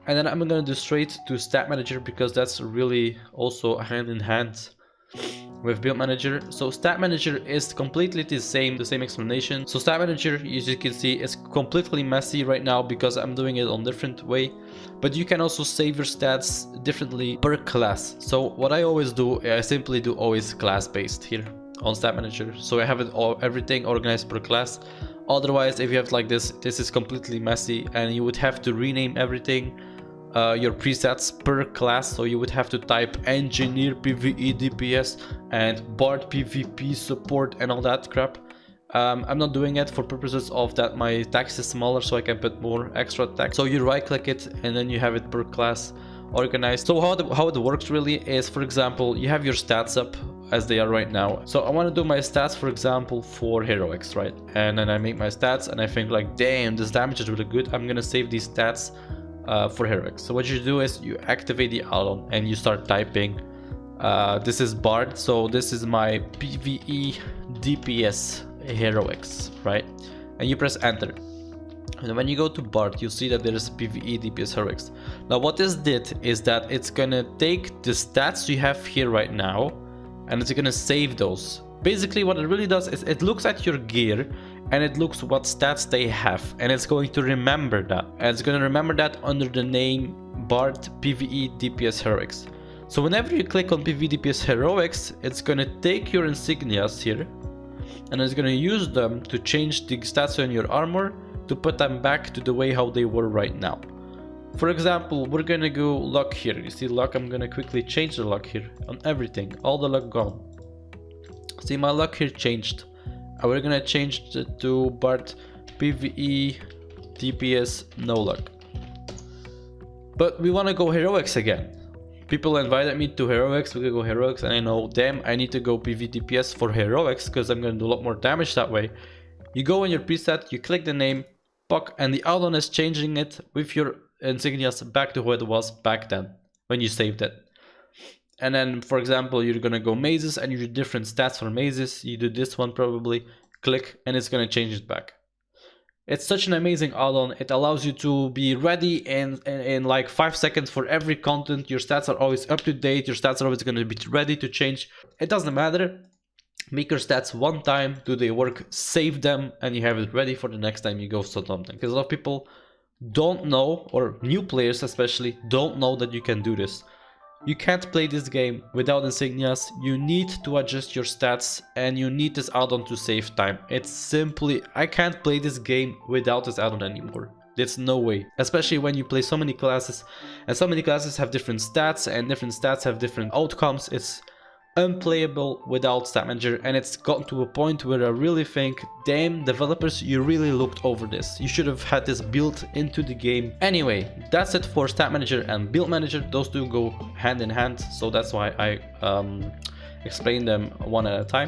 And then I'm gonna do straight to StatManager because that's really also hand in hand with Build Manager. So StatManager is completely the same explanation. So StatManager, as you can see, is completely messy right now because I'm doing it on different way. But you can also save your stats differently per class. So what I always do, I simply do always class based here on StatManager. So I have it all, everything organized per class. Otherwise, if you have like this is completely messy and you would have to rename everything. Your presets per class, so you would have to type engineer PvE DPS and bard PvP support and all that crap. I'm not doing it for purposes of that my text is smaller, so I can put more extra text. So you right click it and then you have it per class organized. So how it works really is, for example, you have your stats up as they are right now. So I want to do my stats, for example, for heroics, right? And then I make my stats and I think like, damn, this damage is really good. I'm gonna save these stats for heroics. So what you do is you activate the Addon and you start typing. This is Bard, so this is my PvE DPS heroics, right? And you press enter. And when you go to Bard, you see that there is PvE DPS heroics. Now what this did is that it's gonna take the stats you have here right now and it's gonna save those. Basically what it really does is it looks at your gear and it looks what stats they have, and it's going to remember that. And it's going to remember that under the name Bard PvE DPS Heroics. So whenever you click on PvE DPS Heroics, it's going to take your insignias here and it's going to use them to change the stats on your armor to put them back to the way how they were right now. For example, we're going to go luck here. You see luck, I'm going to quickly change the luck here on everything, all the luck gone. See, my luck here changed. And we're gonna change it to Bard PvE DPS no luck. But we wanna go heroics again. People invited me to heroics, we could go heroics, and I know, damn, I need to go PvE DPS for heroics because I'm gonna do a lot more damage that way. You go in your preset, you click the name, POC, and the Addon is changing it with your insignias back to what it was back then when you saved it. And then, for example, you're gonna go mazes and you do different stats for mazes. You do this one probably, click, and it's gonna change it back. It's such an amazing add-on. It allows you to be ready in like 5 seconds for every content. Your stats are always up to date. Your stats are always gonna be ready to change. It doesn't matter. Make your stats one time, do they work, save them, and you have it ready for the next time you go to something. Because a lot of people don't know, or new players especially, don't know that you can do this. You can't play this game without insignias. You need to adjust your stats and you need this add-on to save time. It's simply, I can't play this game without this add-on anymore. There's no way. Especially when you play so many classes and so many classes have different stats and different stats have different outcomes. It's unplayable without StatManager, and it's gotten to a point where I really think, damn, developers, you really looked over this. You should have had this built into the game. Anyway, that's it for StatManager and Build Manager. Those two go hand in hand, so that's why I explain them one at a time.